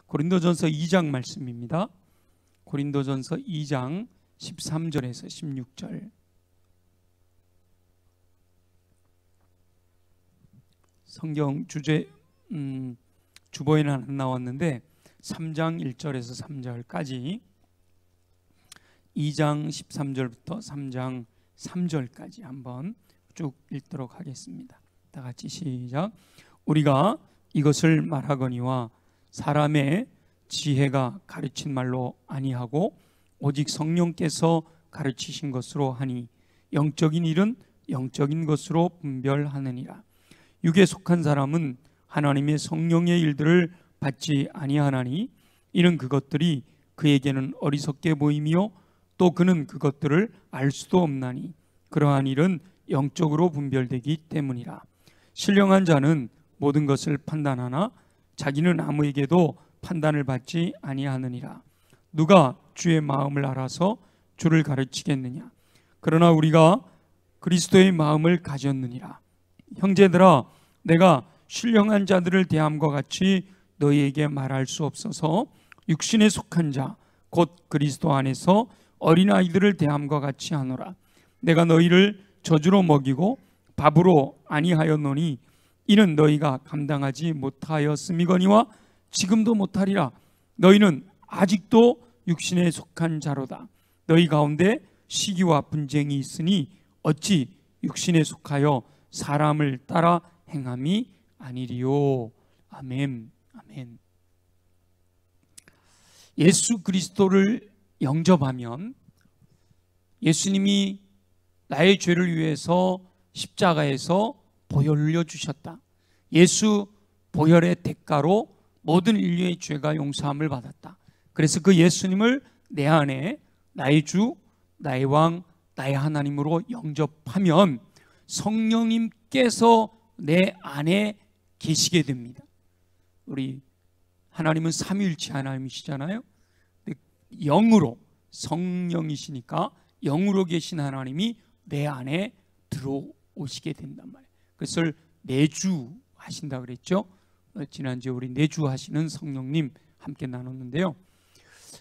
고린도전서 2장 말씀입니다. 고린도전서 2장 13절에서 16절. 성경 주보에는 안 나왔는데 3장 1절에서 3절까지, 2장 13절부터 3장 3절까지 한번 쭉 읽도록 하겠습니다. 다 같이 시작. 우리가 이것을 말하거니와 사람의 지혜가 가르친 말로 아니하고 오직 성령께서 가르치신 것으로 하니 영적인 일은 영적인 것으로 분별하느니라. 육에 속한 사람은 하나님의 성령의 일들을 받지 아니하나니 이는 그것들이 그에게는 어리석게 보이며 또 그는 그것들을 알 수도 없나니 그러한 일은 영적으로 분별되기 때문이라. 신령한 자는 모든 것을 판단하나 자기는 아무에게도 판단을 받지 아니하느니라. 누가 주의 마음을 알아서 주를 가르치겠느냐? 그러나 우리가 그리스도의 마음을 가졌느니라. 형제들아, 내가 신령한 자들을 대함과 같이 너희에게 말할 수 없어서 육신에 속한 자 곧 그리스도 안에서 어린아이들을 대함과 같이 하노라. 내가 너희를 젖으로 먹이고 밥으로 아니하였노니 이는 너희가 감당하지 못하였음이거니와 지금도 못하리라. 너희는 아직도 육신에 속한 자로다. 너희 가운데 시기와 분쟁이 있으니 어찌 육신에 속하여 사람을 따라 행함이 아니리요. 아멘. 아멘. 예수 그리스도를 영접하면 예수님이 나의 죄를 위해서 십자가에서 보혈을 흘려주셨다. 예수 보혈의 대가로 모든 인류의 죄가 용서함을 받았다. 그래서 그 예수님을 내 안에 나의 주, 나의 왕, 나의 하나님으로 영접하면 성령님께서 내 안에 계시게 됩니다. 우리 하나님은 삼위일체 하나님이시잖아요. 영으로, 성령이시니까 영으로 계신 하나님이 내 안에 들어오시게 된단 말이에요. 그것을 내주하신다 그랬죠. 지난주에 우리 내주하시는 성령님 함께 나눴는데요.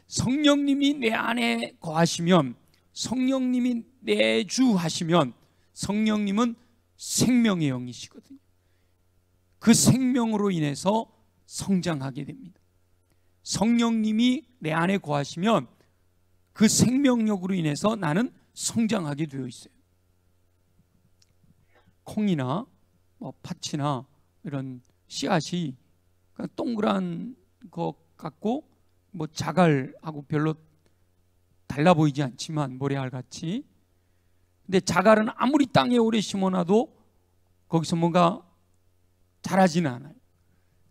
성령님이 내 안에 거하시면, 성령님이 내주하시면 성령님은 생명의 영이시거든요. 그 생명으로 인해서 성장하게 됩니다. 성령님이 내 안에 거하시면 그 생명력으로 인해서 나는 성장하게 되어 있어요. 콩이나 팥이나 이런 씨앗이 동그란 것 같고 자갈하고 별로 달라 보이지 않지만 모래알같이, 근데 자갈은 아무리 땅에 오래 심어놔도 거기서 뭔가 자라지는 않아요.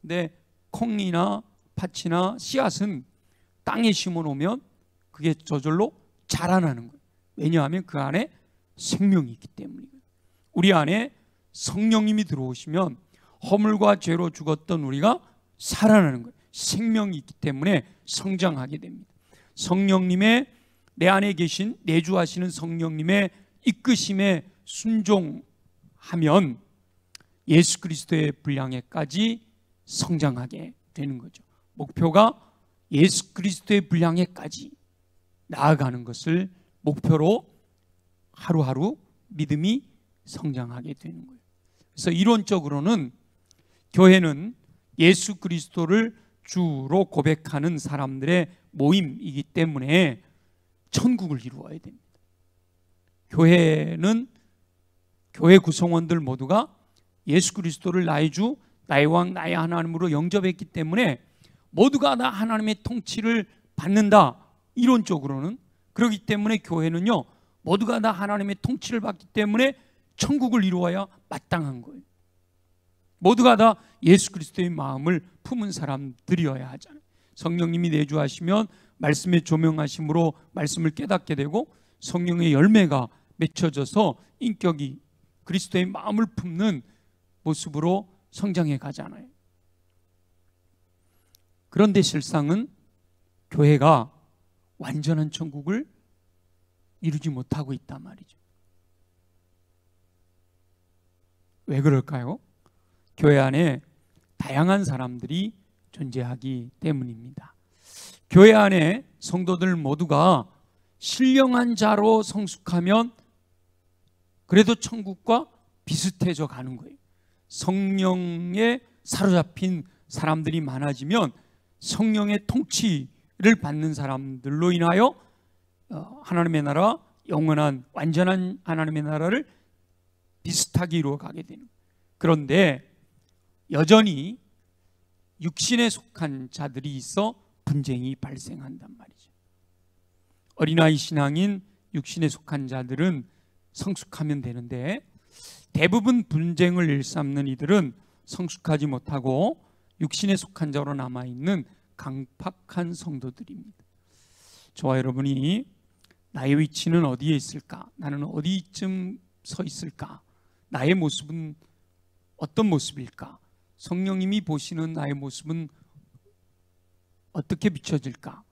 근데 콩이나 팥이나 씨앗은 땅에 심어놓으면 그게 저절로 자라나는 거예요. 왜냐하면 그 안에 생명이 있기 때문이에요. 우리 안에 성령님이 들어오시면 허물과 죄로 죽었던 우리가 살아나는 거예요. 생명이 있기 때문에 성장하게 됩니다. 성령님의, 내 안에 계신 내주하시는 성령님의 이끄심에 순종하면 예수 그리스도의 분량에까지 성장하게 되는 거죠. 목표가 예수 그리스도의 분량에까지 나아가는 것을 목표로 하루하루 믿음이 성장하게 되는 거예요. 그래서 이론적으로는 교회는 예수 그리스도를 주로 고백하는 사람들의 모임이기 때문에 천국을 이루어야 됩니다. 교회는, 교회 구성원들 모두가 예수 그리스도를 나의 주, 나의 왕, 나의 하나님으로 영접했기 때문에 모두가 다 하나님의 통치를 받는다. 이론적으로는. 그렇기 때문에 교회는요, 모두가 다 하나님의 통치를 받기 때문에 천국을 이루어야 마땅한 거예요. 모두가 다 예수 그리스도의 마음을 품은 사람들이어야 하잖아요. 성령님이 내주하시면 말씀의 조명하심으로 말씀을 깨닫게 되고 성령의 열매가 맺혀져서 인격이 그리스도의 마음을 품는 모습으로 성장해 가잖아요. 그런데 실상은 교회가 완전한 천국을 이루지 못하고 있단 말이죠. 왜 그럴까요? 교회 안에 다양한 사람들이 존재하기 때문입니다. 교회 안에 성도들 모두가 신령한 자로 성숙하면 그래도 천국과 비슷해져 가는 거예요. 성령에 사로잡힌 사람들이 많아지면 성령의 통치를 받는 사람들로 인하여 하나님의 나라, 영원한 완전한 하나님의 나라를 비슷하게 이루어가게 되는 거예요. 그런데 여전히 육신에 속한 자들이 있어 분쟁이 발생한단 말이죠. 어린아이 신앙인 육신에 속한 자들은 성숙하면 되는데 대부분 분쟁을 일삼는 이들은 성숙하지 못하고 육신에 속한 자로 남아있는 강팍한 성도들입니다. 저와 여러분이 나의 위치는 어디에 있을까? 나는 어디쯤 서 있을까? 나의 모습은 어떤 모습일까? 성령님이 보시는 나의 모습은 어떻게 비춰질까?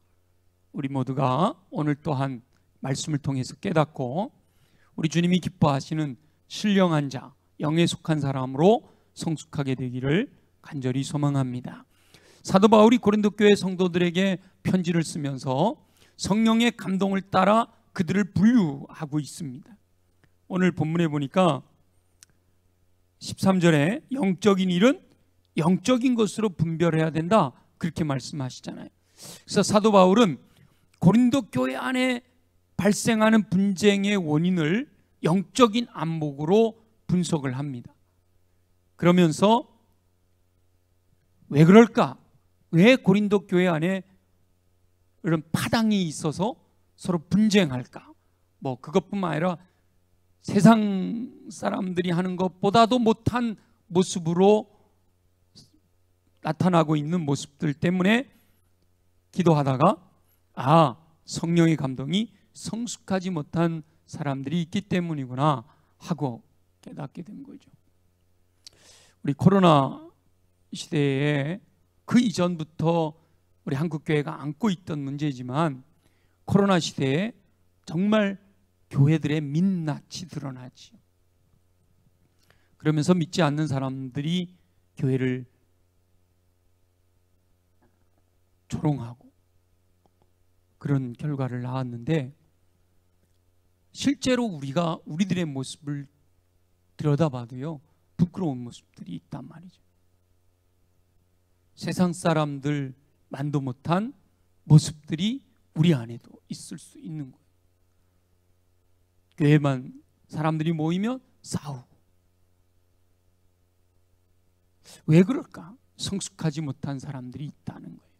우리 모두가 오늘 또한 말씀을 통해서 깨닫고 우리 주님이 기뻐하시는 신령한 자, 영에 속한 사람으로 성숙하게 되기를 간절히 소망합니다. 사도 바울이 고린도 교회 성도들에게 편지를 쓰면서 성령의 감동을 따라 그들을 분류하고 있습니다. 오늘 본문에 보니까 13절에 영적인 일은 영적인 것으로 분별해야 된다, 그렇게 말씀하시잖아요. 그래서 사도 바울은 고린도 교회 안에 발생하는 분쟁의 원인을 영적인 안목으로 분석을 합니다. 그러면서 왜 그럴까? 왜 고린도 교회 안에 이런 파당이 있어서 서로 분쟁할까? 뭐 그것뿐만 아니라 세상 사람들이 하는 것보다도 못한 모습으로 나타나고 있는 모습들 때문에 기도하다가 성령의 감동이 성숙하지 못한 사람들이 있기 때문이구나 하고 깨닫게 된 거죠. 우리 코로나 시대에 그 이전부터 우리 한국교회가 안고 있던 문제지만 코로나 시대에 정말 교회들의 민낯이 드러나지요. 그러면서 믿지 않는 사람들이 교회를 조롱하고 그런 결과를 낳았는데, 실제로 우리가 우리들의 모습을 들여다봐도요 부끄러운 모습들이 있단 말이죠. 세상 사람들만도 못한 모습들이 우리 안에도 있을 수 있는 거예요. 교회만 사람들이 모이면 싸우고. 왜 그럴까? 성숙하지 못한 사람들이 있다는 거예요.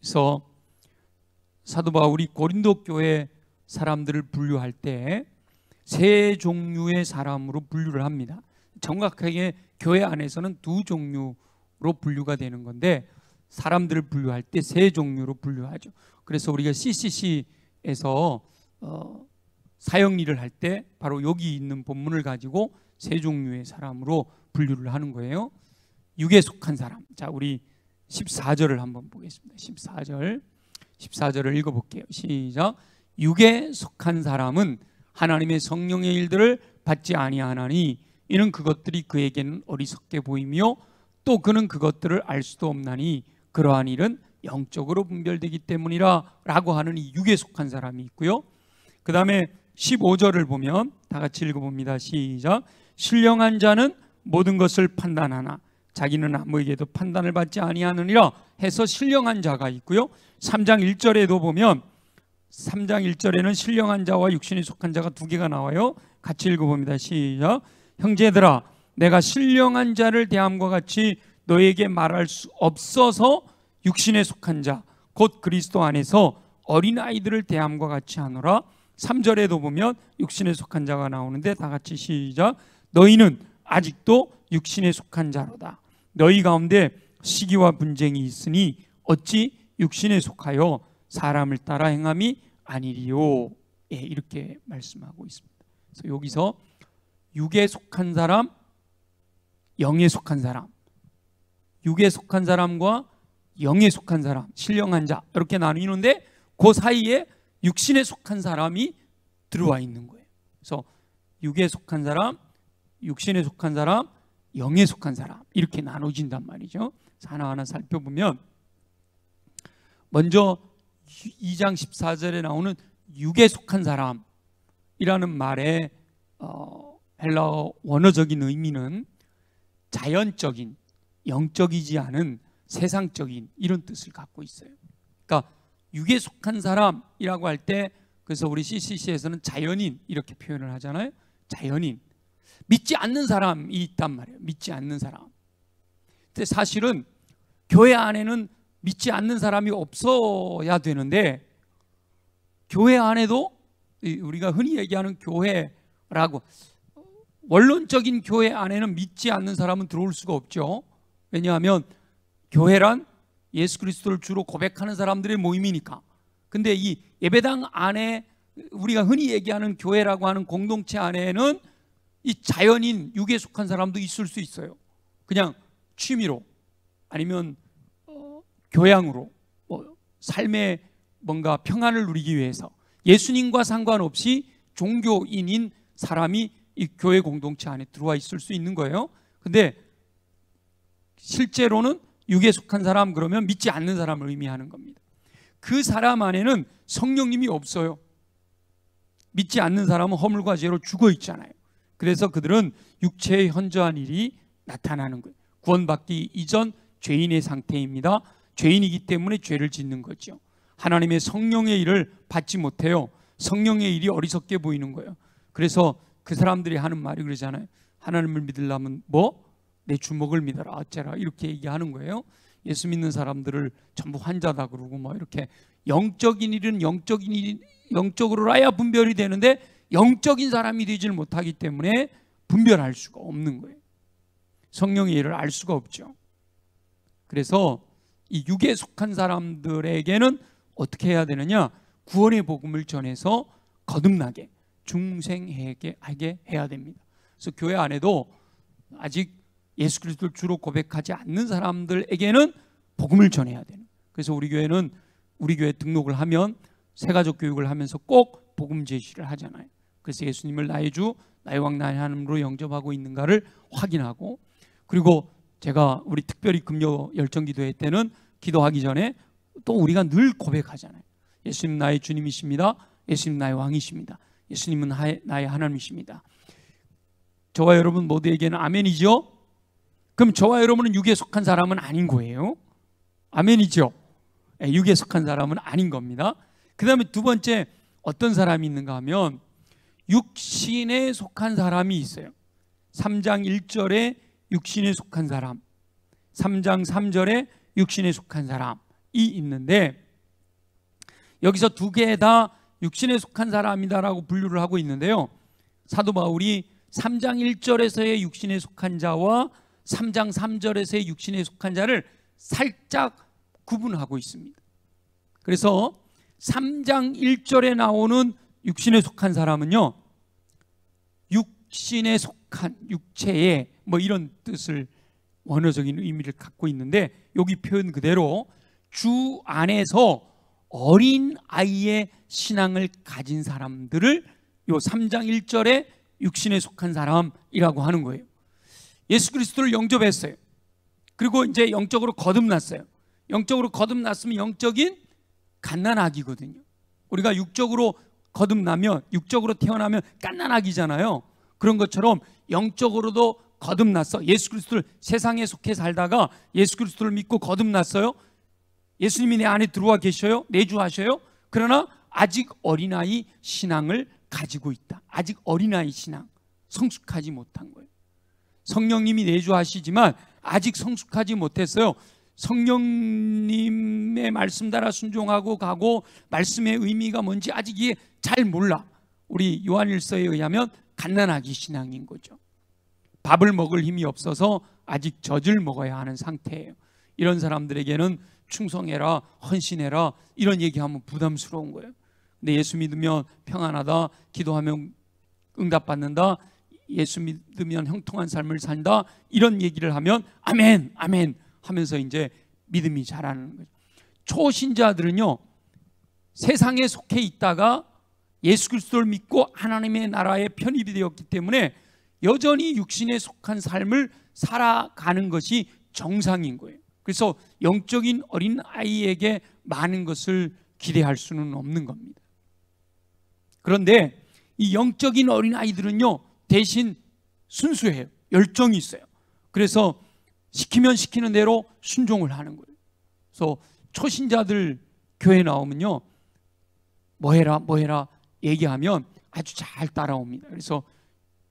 그래서 사도 바울이 고린도 교회 사람들을 분류할 때 세 종류의 사람으로 분류를 합니다. 정확하게 교회 안에서는 두 종류로 분류가 되는 건데 사람들을 분류할 때 세 종류로 분류하죠. 그래서 우리가 CCC에서 사역일을 할 때 바로 여기 있는 본문을 가지고 세 종류의 사람으로 분류를 하는 거예요. 육에 속한 사람. 자, 우리 14절을 한번 보겠습니다. 14절을 읽어볼게요. 시작. 육에 속한 사람은 하나님의 성령의 일들을 받지 아니하나니 이는 그것들이 그에게는 어리석게 보이며 또 그는 그것들을 알 수도 없나니 그러한 일은 영적으로 분별되기 때문이라 라고 하는 이 육에 속한 사람이 있고요. 그 다음에 15절을 보면 다 같이 읽어봅니다. 시작. 신령한 자는 모든 것을 판단하나 자기는 아무에게도 판단을 받지 아니하느니라 해서 신령한 자가 있고요. 3장 1절에도 보면 3장 1절에는 신령한 자와 육신에 속한 자가 두 개가 나와요. 같이 읽어봅니다. 시작. 형제들아 내가 신령한 자를 대함과 같이 너에게 말할 수 없어서 육신에 속한 자 곧 그리스도 안에서 어린아이들을 대함과 같이 하노라. 3절에도 보면 육신에 속한 자가 나오는데 다 같이 시작. 너희는 아직도 육신에 속한 자로다. 너희 가운데 시기와 분쟁이 있으니 어찌 육신에 속하여 사람을 따라 행함이 아니리요. 예, 이렇게 말씀하고 있습니다. 그래서 여기서 육에 속한 사람, 영에 속한 사람, 육에 속한 사람과 영에 속한 사람, 신령한 자 이렇게 나뉘는데 그 사이에 육신에 속한 사람이 들어와 있는 거예요. 그래서 육에 속한 사람, 육신에 속한 사람, 영에 속한 사람 이렇게 나눠진단 말이죠. 하나하나 살펴보면, 먼저 2장 14절에 나오는 육에 속한 사람이라는 말의 헬라어 원어적인 의미는 자연적인, 영적이지 않은 세상적인 이런 뜻을 갖고 있어요. 그러니까 육에 속한 사람이라고 할 때, 그래서 우리 CCC에서는 자연인 이렇게 표현을 하잖아요. 자연인, 믿지 않는 사람이 있단 말이에요. 믿지 않는 사람. 근데 사실은 교회 안에는 믿지 않는 사람이 없어야 되는데, 교회 안에도 우리가 흔히 얘기하는 교회라고, 원론적인 교회 안에는 믿지 않는 사람은 들어올 수가 없죠. 왜냐하면 교회란 예수 그리스도를 주로 고백하는 사람들의 모임이니까. 근데 이 예배당 안에 우리가 흔히 얘기하는 교회라고 하는 공동체 안에는 이 자연인, 육에 속한 사람도 있을 수 있어요. 그냥 취미로, 아니면 교양으로, 삶의 뭔가 평안을 누리기 위해서 예수님과 상관없이 종교인인 사람이 이 교회 공동체 안에 들어와 있을 수 있는 거예요. 근데 실제로는 육에 속한 사람 그러면 믿지 않는 사람을 의미하는 겁니다. 그 사람 안에는 성령님이 없어요. 믿지 않는 사람은 허물과 죄로 죽어 있잖아요. 그래서 그들은 육체에 현저한 일이 나타나는 거예요. 구원받기 이전 죄인의 상태입니다. 죄인이기 때문에 죄를 짓는 거죠. 하나님의 성령의 일을 받지 못해요. 성령의 일이 어리석게 보이는 거예요. 그래서 그 사람들이 하는 말이 그러잖아요. 하나님을 믿으려면 내 주먹을 믿어라 어째라 이렇게 얘기하는 거예요. 예수 믿는 사람들을 전부 환자다 그러고 이렇게 영적인 일은 영적으로라야 분별이 되는데, 영적인 사람이 되질 못하기 때문에 분별할 수가 없는 거예요. 성령의 일을 알 수가 없죠. 그래서 이 육에 속한 사람들에게는 어떻게 해야 되느냐? 구원의 복음을 전해서 거듭나게, 중생하게 해야 됩니다. 그래서 교회 안에도 아직 예수 그리스도를 주로 고백하지 않는 사람들에게는 복음을 전해야 되는. 그래서 우리 교회는 우리 교회 등록을 하면 새가족 교육을 하면서 꼭 복음 제시를 하잖아요. 그래서 예수님을 나의 주, 나의 왕, 나의 하나님으로 영접하고 있는가를 확인하고, 그리고 제가 우리 특별히 금요 열정기도회 때는 기도하기 전에 또 우리가 늘 고백하잖아요. 예수님 나의 주님이십니다. 예수님 나의 왕이십니다. 예수님은 나의 하나님이십니다. 저와 여러분 모두에게는 아멘이죠? 그럼 저와 여러분은 육에 속한 사람은 아닌 거예요. 아멘이죠? 육에 속한 사람은 아닌 겁니다. 그 다음에 두 번째, 어떤 사람이 있는가 하면 육신에 속한 사람이 있어요. 3장 1절에 육신에 속한 사람, 3장 3절에 육신에 속한 사람이 있는데, 여기서 두 개 다 육신에 속한 사람이다라고 분류를 하고 있는데요, 사도 바울이 3장 1절에서의 육신에 속한 자와 3장 3절에서의 육신에 속한 자를 살짝 구분하고 있습니다. 그래서 3장 1절에 나오는 육신에 속한 사람은요, 육신에 속한, 육체에 이런 뜻을, 원어적인 의미를 갖고 있는데, 여기 표현 그대로 주 안에서 어린 아이의 신앙을 가진 사람들을 요 3장 1절에 육신에 속한 사람이라고 하는 거예요. 예수 그리스도를 영접했어요. 그리고 이제 영적으로 거듭났어요. 영적으로 거듭났으면 영적인 갓난아기거든요. 우리가 육적으로 거듭나면, 육적으로 태어나면 갓난아기잖아요. 그런 것처럼 영적으로도 거듭났어. 예수 그리스도를, 세상에 속해 살다가 예수 그리스도를 믿고 거듭났어요. 예수님이 내 안에 들어와 계셔요. 내주하셔요. 그러나 아직 어린아이 신앙을 가지고 있다. 아직 어린아이 신앙, 성숙하지 못한 거예요. 성령님이 내주하시지만 아직 성숙하지 못했어요. 성령님의 말씀 따라 순종하고 가고, 말씀의 의미가 뭔지 아직 이해 잘 몰라. 우리 요한일서에 의하면 갓난아기 신앙인 거죠. 밥을 먹을 힘이 없어서 아직 젖을 먹어야 하는 상태예요. 이런 사람들에게는 충성해라, 헌신해라 이런 얘기하면 부담스러운 거예요. 근데 예수 믿으면 평안하다, 기도하면 응답받는다, 예수 믿으면 형통한 삶을 산다, 이런 얘기를 하면 아멘 아멘 하면서 이제 믿음이 자라는 거죠. 초신자들은요, 세상에 속해 있다가 예수 그리스도를 믿고 하나님의 나라에 편입이 되었기 때문에 여전히 육신에 속한 삶을 살아가는 것이 정상인 거예요. 그래서 영적인 어린 아이에게 많은 것을 기대할 수는 없는 겁니다. 그런데 이 영적인 어린 아이들은요, 대신 순수해요. 열정이 있어요. 그래서 시키면 시키는 대로 순종을 하는 거예요. 그래서 초신자들 교회 나오면요, 뭐 해라 얘기하면 아주 잘 따라옵니다. 그래서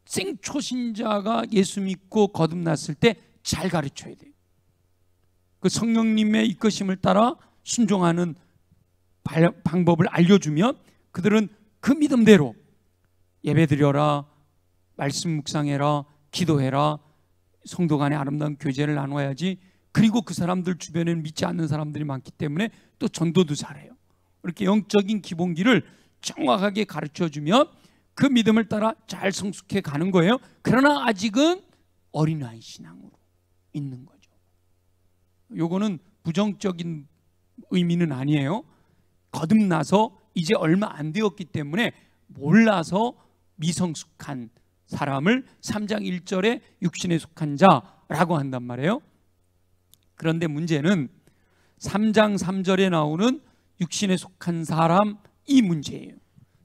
생초신자가 예수 믿고 거듭났을 때 잘 가르쳐야 돼요. 그 성령님의 이끄심을 따라 순종하는 방법을 알려주면 그들은 그 믿음대로 예배드려라, 말씀 묵상해라, 기도해라, 성도 간에 아름다운 교제를 나눠야지. 그리고 그 사람들 주변에는 믿지 않는 사람들이 많기 때문에 또 전도도 잘해요. 이렇게 영적인 기본기를 정확하게 가르쳐주면 그 믿음을 따라 잘 성숙해 가는 거예요. 그러나 아직은 어린아이 신앙으로 있는 거죠. 요거는 부정적인 의미는 아니에요. 거듭나서 이제 얼마 안 되었기 때문에 몰라서 미성숙한 사람을 3장 1절에 육신에 속한 자라고 한단 말이에요. 그런데 문제는 3장 3절에 나오는 육신에 속한 사람, 이 문제예요.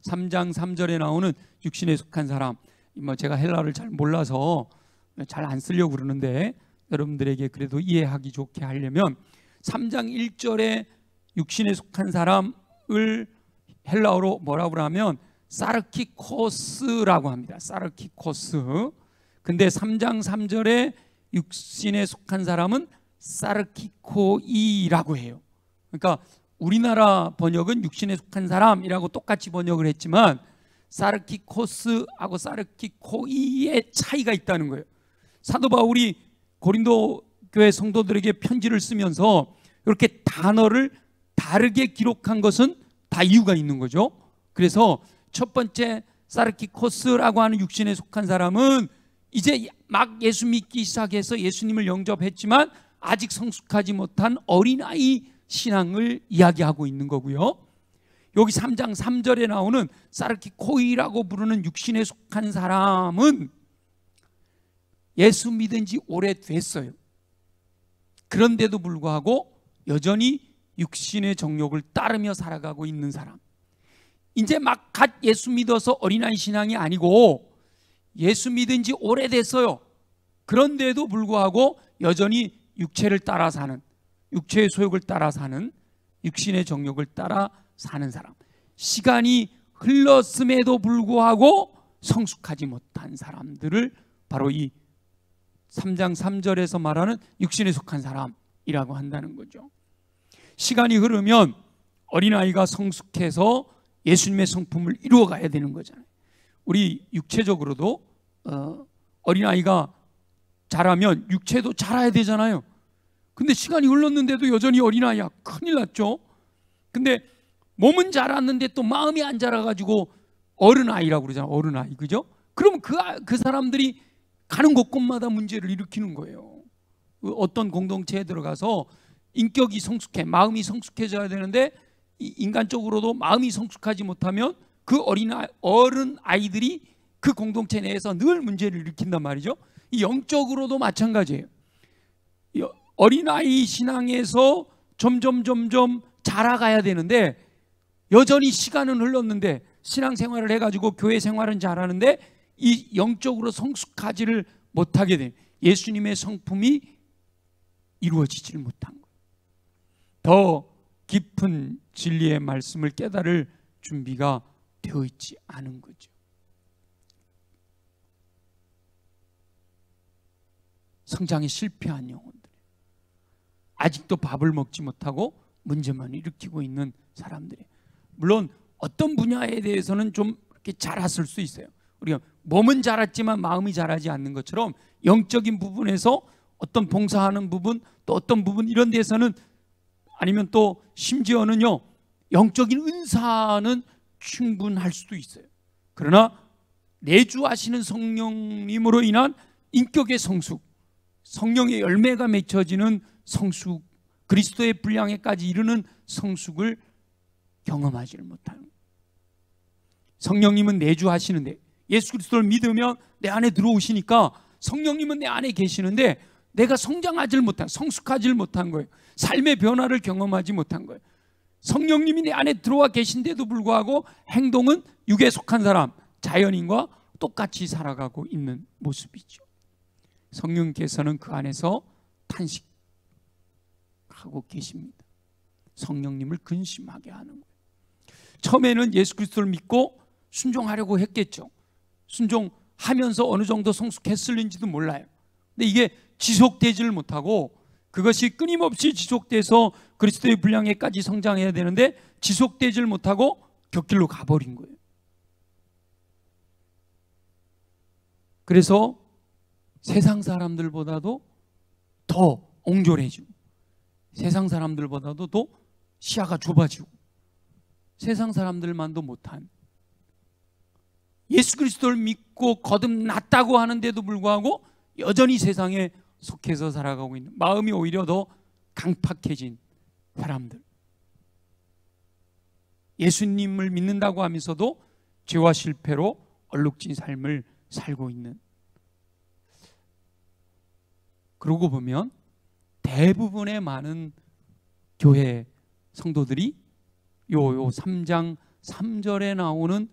3장 3절에 나오는 육신에 속한 사람, 제가 헬라어를 잘 몰라서 잘 안 쓰려고 그러는데 여러분들에게 그래도 이해하기 좋게 하려면 3장 1절에 육신에 속한 사람을 헬라어로 뭐라고 하면 사르키코스라고 합니다. 사르키코스. 근데 3장 3절에 육신에 속한 사람은 사르키코이라고 해요. 그러니까 우리나라 번역은 육신에 속한 사람이라고 똑같이 번역을 했지만 사르키코스하고 사르키코이의 차이가 있다는 거예요. 사도 바울이 고린도 교회 성도들에게 편지를 쓰면서 이렇게 단어를 다르게 기록한 것은 다 이유가 있는 거죠. 그래서 첫 번째 사르키코스라고 하는 육신에 속한 사람은 이제 막 예수 믿기 시작해서 예수님을 영접했지만 아직 성숙하지 못한 어린아이 신앙을 이야기하고 있는 거고요. 여기 3장 3절에 나오는 사르키코이라고 부르는 육신에 속한 사람은 예수 믿은 지 오래됐어요. 그런데도 불구하고 여전히 육신의 정욕을 따르며 살아가고 있는 사람, 이제 막 갓 예수 믿어서 어린아이 신앙이 아니고 예수 믿은 지 오래됐어요. 그런데도 불구하고 여전히 육체를 따라 사는, 육체의 소욕을 따라 사는, 육신의 정욕을 따라 사는 사람, 시간이 흘렀음에도 불구하고 성숙하지 못한 사람들을 바로 이 3장 3절에서 말하는 육신에 속한 사람이라고 한다는 거죠. 시간이 흐르면 어린아이가 성숙해서 예수님의 성품을 이루어가야 되는 거잖아요. 우리 육체적으로도 어린아이가 자라면 육체도 자라야 되잖아요. 근데 시간이 흘렀는데도 여전히 어린아이야. 큰일 났죠. 근데 몸은 자랐는데 또 마음이 안 자라가지고 어른아이라고 그러잖아요. 어른아이, 그죠? 그러면 그 사람들이 가는 곳곳마다 문제를 일으키는 거예요. 어떤 공동체에 들어가서 인격이 성숙해, 마음이 성숙해져야 되는데 인간적으로도 마음이 성숙하지 못하면 그 어른 아이들이 그 공동체 내에서 늘 문제를 일으킨단 말이죠. 이 영적으로도 마찬가지예요. 어린아이 신앙에서 점점 자라가야 되는데 여전히 시간은 흘렀는데 신앙생활을 해가지고 교회 생활은 잘하는데 이 영적으로 성숙하지를 못하게 된, 예수님의 성품이 이루어지지를 못한 거예요. 더 깊은 진리의 말씀을 깨달을 준비가 되어 있지 않은 거죠. 성장에 실패한 영혼들, 아직도 밥을 먹지 못하고 문제만 일으키고 있는 사람들이, 물론 어떤 분야에 대해서는 좀 이렇게 자랐을 수 있어요. 우리가 몸은 자랐지만 마음이 자라지 않는 것처럼 영적인 부분에서 어떤 봉사하는 부분, 또 어떤 부분 이런 데서는, 아니면 또 심지어는요 영적인 은사는 충분할 수도 있어요. 그러나 내주하시는 성령님으로 인한 인격의 성숙, 성령의 열매가 맺혀지는 성숙, 그리스도의 분량에까지 이르는 성숙을 경험하지를 못하는 거예요. 성령님은 내주하시는데, 예수 그리스도를 믿으면 내 안에 들어오시니까 성령님은 내 안에 계시는데 내가 성장하지 못한, 성숙하지 못한 거예요. 삶의 변화를 경험하지 못한 거예요. 성령님이 내 안에 들어와 계신데도 불구하고 행동은 육에 속한 사람, 자연인과 똑같이 살아가고 있는 모습이죠. 성령께서는 그 안에서 탄식하고 계십니다. 성령님을 근심하게 하는 거예요. 처음에는 예수 그리스도를 믿고 순종하려고 했겠죠. 순종하면서 어느 정도 성숙했을는지도 몰라요. 근데 이게 지속되지를 못하고, 그것이 끊임없이 지속돼서 그리스도의 분량에까지 성장해야 되는데 지속되지를 못하고 곁길로 가버린 거예요. 그래서 세상 사람들보다도 더 옹졸해지고, 세상 사람들보다도 더 시야가 좁아지고, 세상 사람들만도 못한, 예수 그리스도를 믿고 거듭났다고 하는데도 불구하고 여전히 세상에 속해서 살아가고 있는, 마음이 오히려 더 강팍해진 사람들, 예수님을 믿는다고 하면서도 죄와 실패로 얼룩진 삶을 살고 있는. 그러고 보면 대부분의 많은 교회 성도들이 요 3장 3절에 나오는,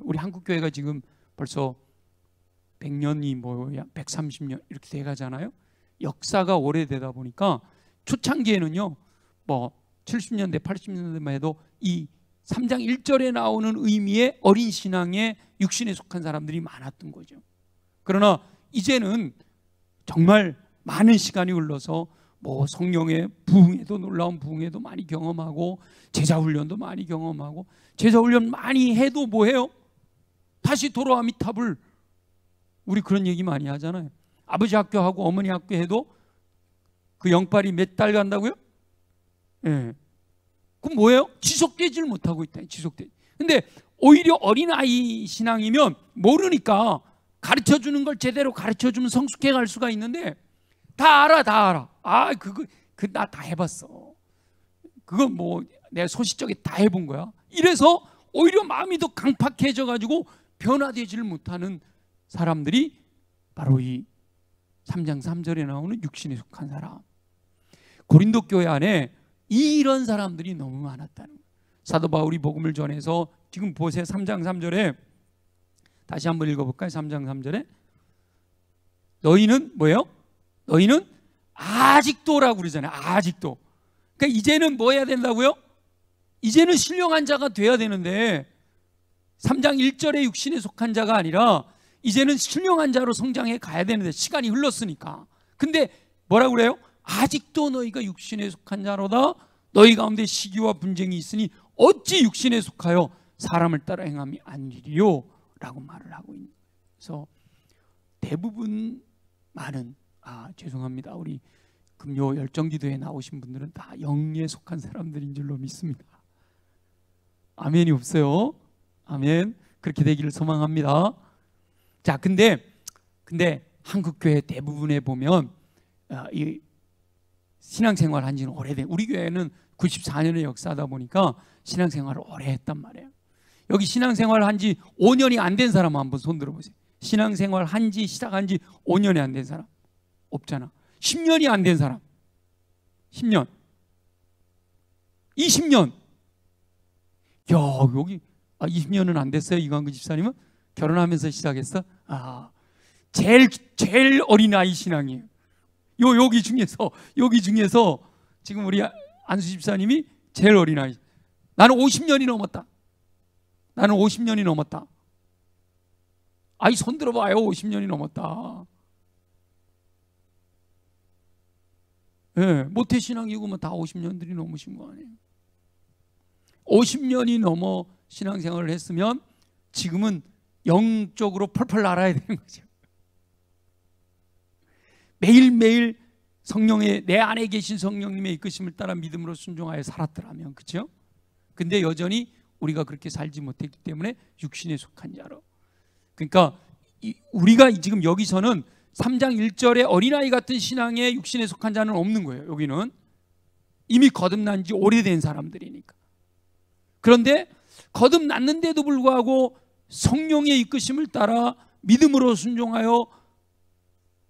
우리 한국교회가 지금 벌써 100년이 뭐야 130년 이렇게 돼가잖아요. 역사가 오래되다 보니까 초창기에는요, 뭐 70년대 80년대만 해도 이 3장 1절에 나오는 의미의 어린 신앙에 육신에 속한 사람들이 많았던 거죠. 그러나 이제는 정말 많은 시간이 흘러서 뭐 성령의 부흥에도, 놀라운 부흥에도 많이 경험하고, 제자훈련도 많이 경험하고, 제자훈련 많이 해도 뭐해요? 다시 돌아와 미탑을, 우리 그런 얘기 많이 하잖아요. 아버지 학교하고 어머니 학교 해도 그 영빨이 몇 달 간다고요? 예. 그럼 뭐예요? 지속되질 못하고 있다. 지속되지. 근데 오히려 어린아이 신앙이면 모르니까 가르쳐주는 걸 제대로 가르쳐주면 성숙해 갈 수가 있는데, 다 알아, 다 알아. 아, 나 다 해봤어. 그건 뭐 내가 소시적에 다 해본 거야. 이래서 오히려 마음이 더 강팍해져 가지고 변화되지를 못하는 사람들이 바로 이 3장 3절에 나오는 육신에 속한 사람. 고린도 교회 안에 이런 사람들이 너무 많았다는 거예요. 사도 바울이 복음을 전해서, 지금 보세요. 3장 3절에 다시 한번 읽어볼까요? 3장 3절에 너희는 뭐예요? 너희는 아직도라고 그러잖아요. 아직도. 그러니까 이제는 뭐 해야 된다고요? 이제는 신령한 자가 돼야 되는데, 3장 1절에 육신에 속한 자가 아니라 이제는 신령한 자로 성장해 가야 되는데, 시간이 흘렀으니까. 근데 뭐라고 그래요? 아직도 너희가 육신에 속한 자로다. 너희 가운데 시기와 분쟁이 있으니 어찌 육신에 속하여 사람을 따라 행함이 아니리요? 라고 말을 하고 있는 거예요. 그래서 대부분 많은, 죄송합니다, 우리 금요 열정기도에 나오신 분들은 다 영리에 속한 사람들인 줄로 믿습니다. 아멘이 없어요? 아멘. 그렇게 되기를 소망합니다. 자, 근데 한국교회 대부분에 보면 이 신앙생활 한 지는 오래된, 우리 교회는 94년의 역사다 보니까 신앙생활을 오래 했단 말이에요. 여기 신앙생활 한 지 5년이 안 된 사람 한번 손 들어보세요. 신앙생활 한 지, 시작한 지 5년이 안 된 사람 없잖아. 10년이 안 된 사람, 10년, 20년. 여기 20년은 안 됐어요. 이광근 집사님은 결혼하면서 시작했어. 제일 어린 아이 신앙이에요. 여기 중에서 지금 우리 안수 집사님이 제일 어린 아이. 나는 50년이 넘었다. 아이 손 들어봐요. 50년이 넘었다. 예, 모태신앙이고 뭐 다 50년들이 넘으신 거 아니에요. 50년이 넘어 신앙생활을 했으면 지금은 영적으로 펄펄 날아야 되는 거죠. 매일매일 성령의, 내 안에 계신 성령님의 이끄심을 따라 믿음으로 순종하여 살았더라면, 그렇죠? 근데 여전히 우리가 그렇게 살지 못했기 때문에 육신에 속한 자로. 그러니까 우리가 지금 여기서는 3장 1절에 어린아이 같은 신앙에 육신에 속한 자는 없는 거예요. 여기는 이미 거듭난 지 오래된 사람들이니까. 그런데 거듭났는데도 불구하고 성령의 이끄심을 따라 믿음으로 순종하여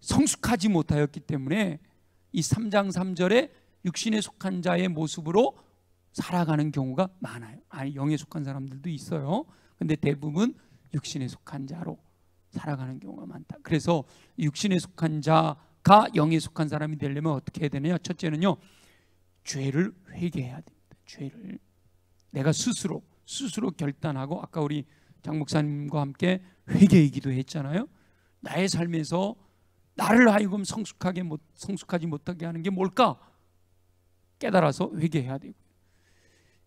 성숙하지 못하였기 때문에 이 3장 3절에 육신에 속한 자의 모습으로 살아가는 경우가 많아요. 아니, 영에 속한 사람들도 있어요. 근데 대부분 육신에 속한 자로 살아가는 경우가 많다. 그래서 육신에 속한 자가 영에 속한 사람이 되려면 어떻게 해야 되느냐? 첫째는요, 죄를 회개해야 됩니다. 죄를 내가 스스로 결단하고, 아까 우리 장 목사님과 함께 회개이기도 했잖아요. 나의 삶에서 나를 하여금 성숙하지 못하게 하는 게 뭘까? 깨달아서 회개해야 되고,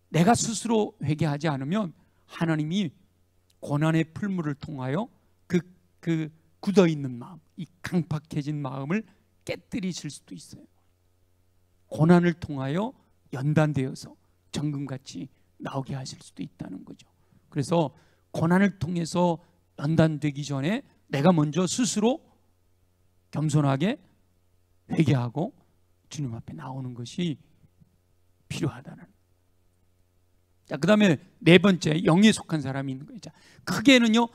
내가 스스로 회개하지 않으면 하나님이 고난의 풀물을 통하여 그 굳어있는 마음, 이 강팍해진 마음을 깨뜨리실 수도 있어요. 고난을 통하여 연단되어서 정금같이 나오게 하실 수도 있다는 거죠. 그래서 고난을 통해서 연단되기 전에 내가 먼저 스스로 겸손하게 회개하고 주님 앞에 나오는 것이 필요하다는. 자, 그 다음에 네 번째, 영에 속한 사람이 있는 거예요. 자, 크게는요,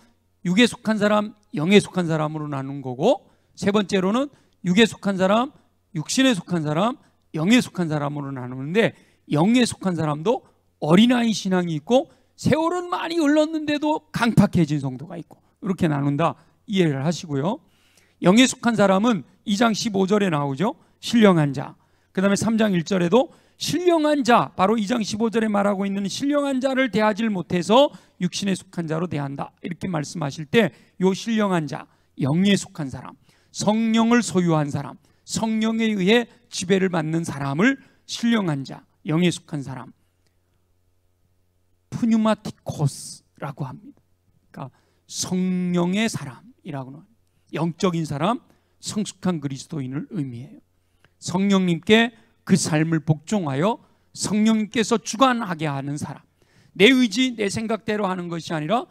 육에 속한 사람, 영에 속한 사람으로 나눈 거고, 세 번째로는 육에 속한 사람, 육신에 속한 사람, 영에 속한 사람으로 나누는데, 영에 속한 사람도 어린아이 신앙이 있고 세월은 많이 흘렀는데도 강팍해진 성도가 있고, 이렇게 나눈다, 이해를 하시고요. 영에 속한 사람은 2장 15절에 나오죠. 신령한 자. 그 다음에 3장 1절에도 신령한 자, 바로 2장 15절에 말하고 있는 신령한 자를 대하지 못해서 육신에 속한 자로 대한다, 이렇게 말씀하실 때, 요 신령한 자, 영에 속한 사람, 성령을 소유한 사람, 성령에 의해 지배를 받는 사람을 신령한 자, 영에 속한 사람, 푸뉴마티코스라고 합니다. 그러니까 성령의 사람이라고는, 영적인 사람, 성숙한 그리스도인을 의미해요. 성령님께 그 삶을 복종하여 성령님께서 주관하게 하는 사람, 내 의지, 내 생각대로 하는 것이 아니라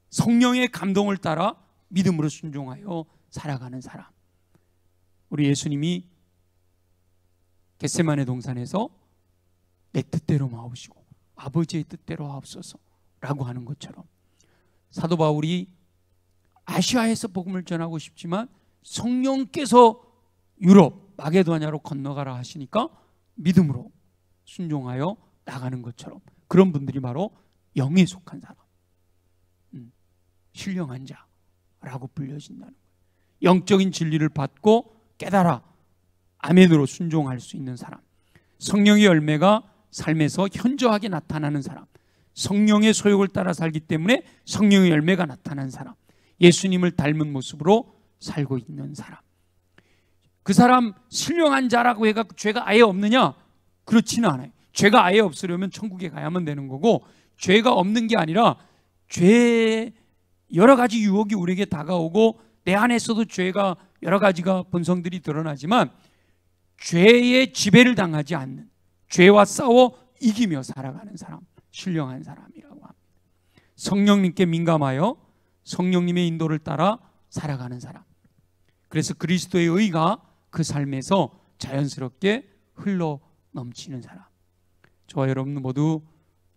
성령의 감동을 따라 믿음으로 순종하여 살아가는 사람. 우리 예수님이 겟세마네 동산에서 내 뜻대로 마옵시고 아버지의 뜻대로 하옵소서라고 하는 것처럼, 사도 바울이 아시아에서 복음을 전하고 싶지만 성령께서 유럽 마게도냐로 건너가라 하시니까 믿음으로 순종하여 나가는 것처럼, 그런 분들이 바로 영에 속한 사람, 신령한 자라고 불려진다는 거예요. 영적인 진리를 받고 깨달아 아멘으로 순종할 수 있는 사람, 성령의 열매가 삶에서 현저하게 나타나는 사람, 성령의 소욕을 따라 살기 때문에 성령의 열매가 나타난 사람, 예수님을 닮은 모습으로 살고 있는 사람. 그 사람 신령한 자라고 해서 죄가 아예 없느냐? 그렇지는 않아요. 죄가 아예 없으려면 천국에 가야만 되는 거고, 죄가 없는 게 아니라 죄 여러 가지 유혹이 우리에게 다가오고 내 안에서도 죄가 여러 가지가 본성들이 드러나지만 죄의 지배를 당하지 않는, 죄와 싸워 이기며 살아가는 사람, 신령한 사람이라고 합니다. 성령님께 민감하여 성령님의 인도를 따라 살아가는 사람, 그래서 그리스도의 의가 그 삶에서 자연스럽게 흘러 넘치는 사람. 저와 여러분 모두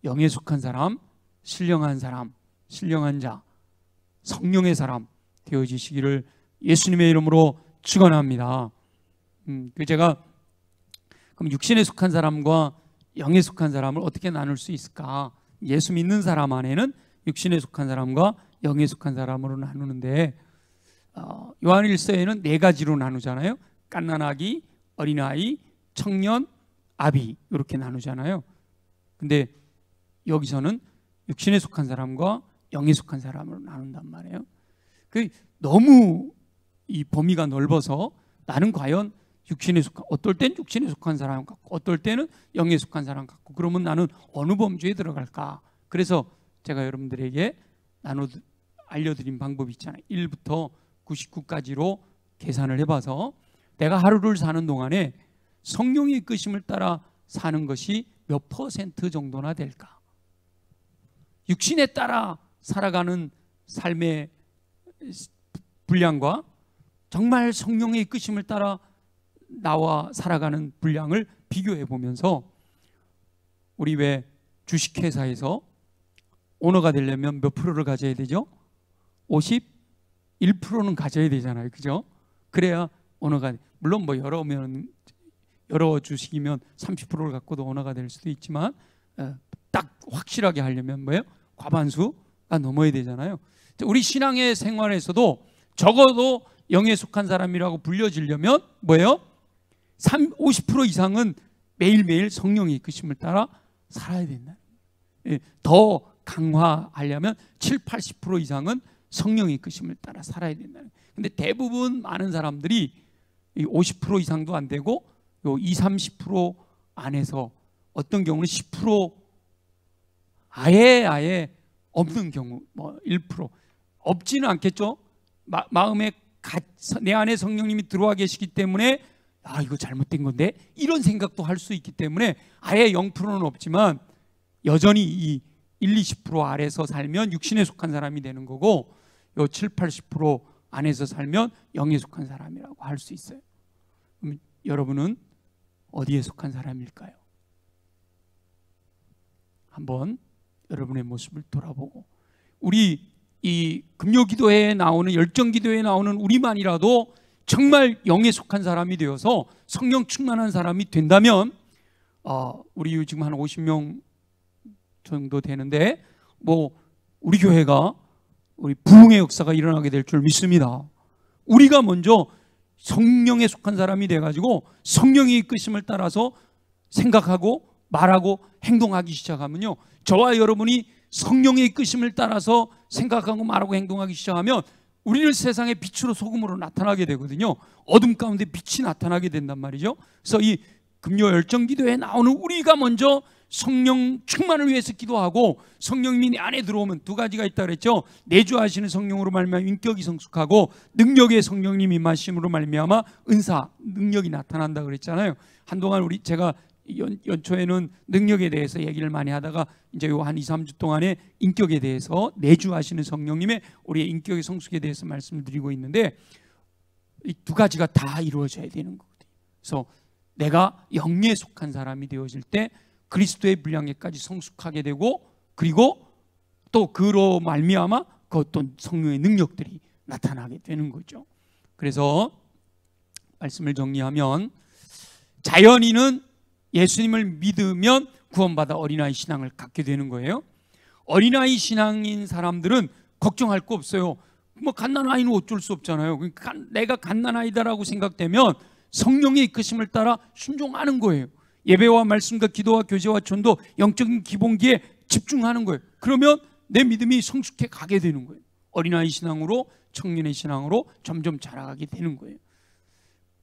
영에 속한 사람, 신령한 사람, 신령한 자, 성령의 사람 되어지시기를 예수님의 이름으로 축원합니다. 제가 그럼 육신에 속한 사람과 영에 속한 사람을 어떻게 나눌 수 있을까? 예수 믿는 사람 안에는 육신에 속한 사람과 영에 속한 사람으로 나누는데, 요한일서에는 네 가지로 나누잖아요. 갓난아기, 어린아이, 청년, 아비, 이렇게 나누잖아요. 근데 여기서는 육신에 속한 사람과 영에 속한 사람으로 나눈단 말이에요. 너무 이 범위가 넓어서 나는 과연 육신에 속한, 어떨 땐 육신에 속한 사람 같고 어떨 때는 영에 속한 사람 같고, 그러면 나는 어느 범주에 들어갈까? 그래서 제가 여러분들에게 알려드린 방법이 있잖아요. 1부터 99까지로 계산을 해봐서 내가 하루를 사는 동안에 성령의 이끄심을 따라 사는 것이 몇 퍼센트 정도나 될까? 육신에 따라 살아가는 삶의 분량과 정말 성령의 이끄심을 따라 나와 살아가는 분량을 비교해 보면서, 우리 왜 주식회사에서 오너가 되려면 몇 프로를 가져야 되죠? 51%는 가져야 되잖아요. 그죠? 그래야 언어가, 물론 뭐 여러 주식이면 30%를 갖고도 언어가 될 수도 있지만 딱 확실하게 하려면 뭐예요? 과반수가 넘어야 되잖아요. 우리 신앙의 생활에서도 적어도 영에 속한 사람이라고 불려지려면 뭐예요? 50% 이상은 매일매일 성령의 이끄심을 따라 살아야 된다. 더 강화하려면 70-80% 이상은 성령의 이끄심을 따라 살아야 된다. 근데 대부분 많은 사람들이 50% 이상도 안 되고 20-30% 안에서, 어떤 경우는 10% 아예 없는 경우, 뭐 1% 없지는 않겠죠. 마음에 내 안에 성령님이 들어와 계시기 때문에 이거 잘못된 건데 이런 생각도 할 수 있기 때문에 아예 0%는 없지만 여전히 이 1-20% 아래서 살면 육신에 속한 사람이 되는 거고, 요 70-80% 안에서 살면 영에 속한 사람이라고 할 수 있어요. 그럼 여러분은 어디에 속한 사람일까요? 한번 여러분의 모습을 돌아보고, 우리 이 금요기도회에 나오는, 열정기도회에 나오는 우리만이라도 정말 영에 속한 사람이 되어서 성령 충만한 사람이 된다면, 우리 지금 한 50명 정도 되는데 뭐 우리 교회가 우리 부흥의 역사가 일어나게 될 줄 믿습니다. 우리가 먼저 성령에 속한 사람이 돼가지고 성령의 이끄심을 따라서 생각하고 말하고 행동하기 시작하면요, 저와 여러분이 성령의 이끄심을 따라서 생각하고 말하고 행동하기 시작하면 우리는 세상의 빛으로 소금으로 나타나게 되거든요. 어둠 가운데 빛이 나타나게 된단 말이죠. 그래서 이 금요 열정기도에 나오는 우리가 먼저 성령 충만을 위해서 기도하고, 성령님이 내 안에 들어오면 두 가지가 있다 그랬죠. 내주하시는 성령으로 말미암아 인격이 성숙하고, 능력의 성령님 임하심으로 말미암아 은사, 능력이 나타난다 그랬잖아요. 한동안 제가 연초에는 능력에 대해서 얘기를 많이 하다가 이제 요 한 2-3주 동안에 인격에 대해서, 내주하시는 성령님의 우리의 인격의 성숙에 대해서 말씀을 드리고 있는데, 이 두 가지가 다 이루어져야 되는 거거든요. 그래서 내가 영에 속한 사람이 되어질 때 그리스도의 분량에까지 성숙하게 되고, 그리고 또 그로 말미암아 그 어떤 성령의 능력들이 나타나게 되는 거죠. 그래서 말씀을 정리하면, 자연인은 예수님을 믿으면 구원받아 어린아이 신앙을 갖게 되는 거예요. 어린아이 신앙인 사람들은 걱정할 거 없어요. 뭐 갓난아이는 어쩔 수 없잖아요. 그러니까 내가 갓난아이다라고 생각되면 성령의 이끄심을 따라 순종하는 거예요. 예배와 말씀과 기도와 교제와 전도, 영적인 기본기에 집중하는 거예요. 그러면 내 믿음이 성숙해 가게 되는 거예요. 어린아이 신앙으로, 청년의 신앙으로 점점 자라가게 되는 거예요.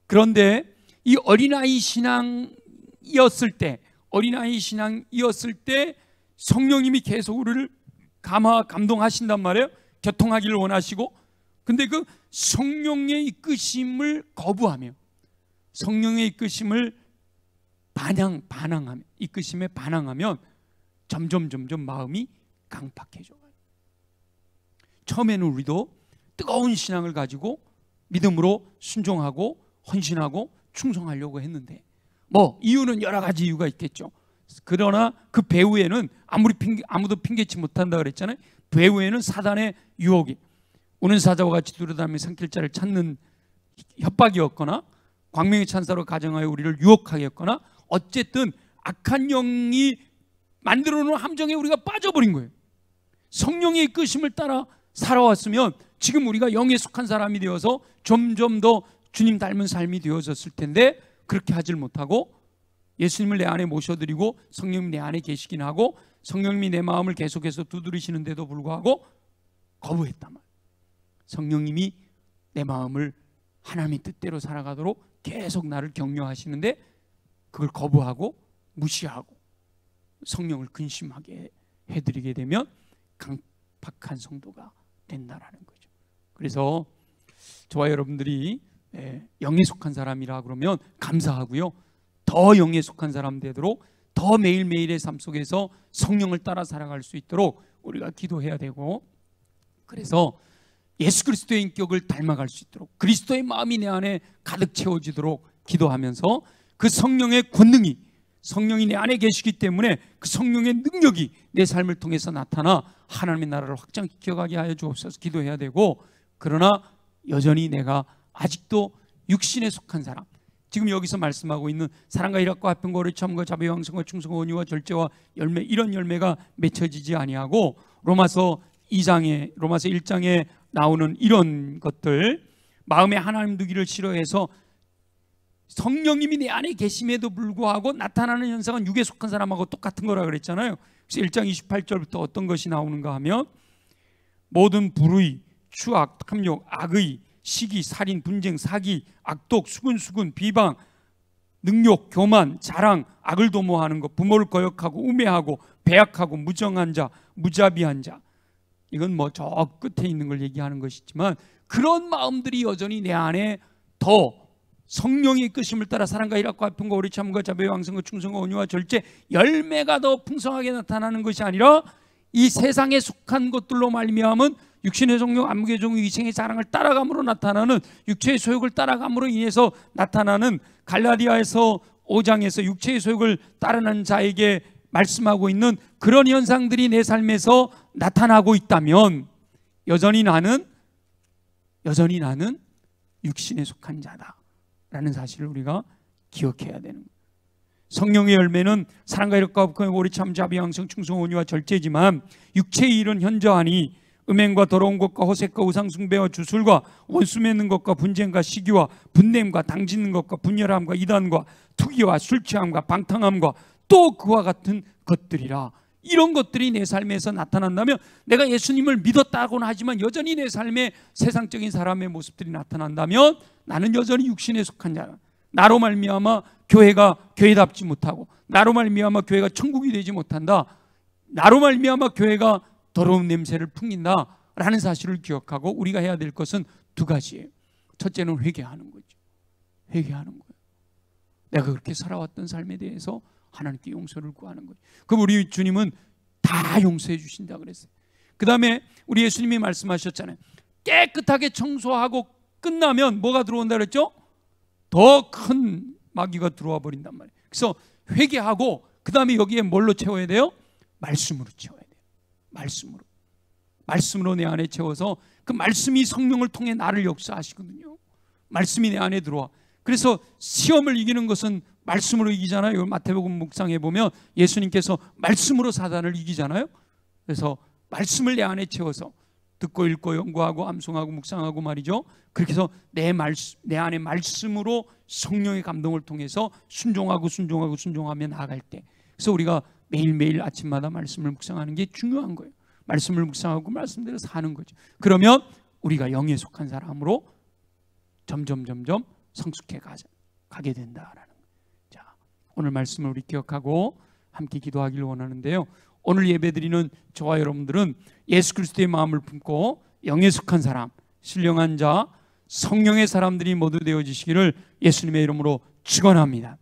그런데 이 어린아이 신앙이었을 때 성령님이 계속 우리를 감동하신단 말이에요. 교통하기를 원하시고. 근데 그 성령의 이끄심을 거부하며, 성령의 이끄심을 반항하며, 이끄심에 반항하면 점점 마음이 강팍해져요. 처음에는 우리도 뜨거운 신앙을 가지고 믿음으로 순종하고 헌신하고 충성하려고 했는데, 뭐 이유는 여러 가지 이유가 있겠죠. 그러나 그 배후에는 아무도 핑계치 못한다 그랬잖아요. 배후에는 사단의 유혹이, 우는 사자와 같이 두려다니며 산길자를 찾는 협박이었거나, 광명의 찬사로 가정하여 우리를 유혹하겠거나, 어쨌든 악한 영이 만들어 놓은 함정에 우리가 빠져버린 거예요. 성령의 이끄심을 따라 살아왔으면 지금 우리가 영에 속한 사람이 되어서 점점 더 주님 닮은 삶이 되어졌을 텐데, 그렇게 하질 못하고 예수님을 내 안에 모셔드리고 성령님이 내 안에 계시긴 하고 성령님이 내 마음을 계속해서 두드리시는데도 불구하고 거부했단 말이에요. 성령님이 내 마음을 하나님의 뜻대로 살아가도록 계속 나를 격려하시는데 그걸 거부하고 무시하고 성령을 근심하게 해드리게 되면 강팍한 성도가 된다라는 거죠. 그래서 저와 여러분들이 영에 속한 사람이라 그러면 감사하고요, 더 영에 속한 사람 되도록 더 매일매일의 삶 속에서 성령을 따라 살아갈 수 있도록 우리가 기도해야 되고, 그래서 예수 그리스도의 인격을 닮아갈 수 있도록 그리스도의 마음이 내 안에 가득 채워지도록 기도하면서, 그 성령의 권능이, 성령이 내 안에 계시기 때문에 그 성령의 능력이 내 삶을 통해서 나타나 하나님의 나라를 확장시켜가게 하여 주옵소서 기도해야 되고, 그러나 여전히 내가 아직도 육신에 속한 사람. 지금 여기서 말씀하고 있는 사랑과 일합과 화평과 오래 참과 자비와 양성과 충성과 온유와 절제와 열매, 이런 열매가 맺혀지지 아니하고 로마서 1장에 나오는 이런 것들, 마음에 하나님 두기를 싫어해서 성령님이 내 안에 계심에도 불구하고 나타나는 현상은 육에 속한 사람하고 똑같은 거라 그랬잖아요. 그래서 1장 28절부터 어떤 것이 나오는가 하면 모든 불의, 추악, 탐욕, 악의, 시기, 살인, 분쟁, 사기, 악독, 수근수근, 비방, 능욕, 교만, 자랑, 악을 도모하는 것, 부모를 거역하고 우매하고 배약하고 무정한 자, 무자비한 자. 이건 뭐 저 끝에 있는 걸 얘기하는 것이지만 그런 마음들이 여전히 내 안에 더 성령의 이끄심을 따라 사랑과 일합과 화평과 오래 참과 자비와 양성과 충성과 온유와 절제, 열매가 더 풍성하게 나타나는 것이 아니라 이 세상에 속한 것들로 말미암은 육신의 성욕, 안목의 종교, 이생의 자랑을 따라감으로 나타나는, 육체의 소욕을 따라감으로 인해서 나타나는, 갈라디아에서 5장에서 육체의 소욕을 따르는 자에게 말씀하고 있는 그런 현상들이 내 삶에서 나타나고 있다면 여전히 나는 육신에 속한 자다라는 사실을 우리가 기억해야 되는 거예요. 성령의 열매는 사랑과 일합과 화평과 오래 참, 자비, 양성, 충성, 온유와 절제지만 육체의 일은 현저하니 음행과 더러운 것과 호색과 우상 숭배와 주술과 원수 맺는 것과 분쟁과 시기와 분냄과 당짓는 것과 분열함과 이단과 투기와 술 취함과 방탕함과 또 그와 같은 것들이라. 이런 것들이 내 삶에서 나타난다면, 내가 예수님을 믿었다고는 하지만 여전히 내 삶에 세상적인 사람의 모습들이 나타난다면 나는 여전히 육신에 속한 자다. 나로 말미암아 교회가 교회답지 못하고, 나로 말미암아 교회가 천국이 되지 못한다, 나로 말미암아 교회가 더러운 냄새를 풍긴다라는 사실을 기억하고 우리가 해야 될 것은 두 가지예요. 첫째는 회개하는 거죠. 회개하는 거예요. 내가 그렇게 살아왔던 삶에 대해서 하나님께 용서를 구하는 거예요. 그럼 우리 주님은 다 용서해 주신다 그랬어요. 그 다음에 우리 예수님이 말씀하셨잖아요. 깨끗하게 청소하고 끝나면 뭐가 들어온다 그랬죠? 더 큰 마귀가 들어와 버린단 말이에요. 그래서 회개하고 그 다음에 여기에 뭘로 채워야 돼요? 말씀으로 채워야 돼요. 말씀으로 내 안에 채워서 그 말씀이 성령을 통해 나를 역사하시거든요. 말씀이 내 안에 들어와. 그래서 시험을 이기는 것은 말씀으로 이기잖아요. 마태복음 묵상해 보면 예수님께서 말씀으로 사단을 이기잖아요. 그래서 말씀을 내 안에 채워서 듣고 읽고 연구하고 암송하고 묵상하고 말이죠. 그렇게 해서 내 안에 말씀으로 성령의 감동을 통해서 순종하며 나아갈 때, 그래서 우리가 매일매일 아침마다 말씀을 묵상하는 게 중요한 거예요. 말씀을 묵상하고 말씀대로 사는 거죠. 그러면 우리가 영에 속한 사람으로 점점 성숙해 가게 된다라는 거예요. 자, 오늘 말씀을 우리 기억하고 함께 기도하기를 원하는데요. 오늘 예배드리는 저와 여러분들은 예수 그리스도의 마음을 품고 영에 속한 사람, 신령한 자, 성령의 사람들이 모두 되어지시기를 예수님의 이름으로 축원합니다.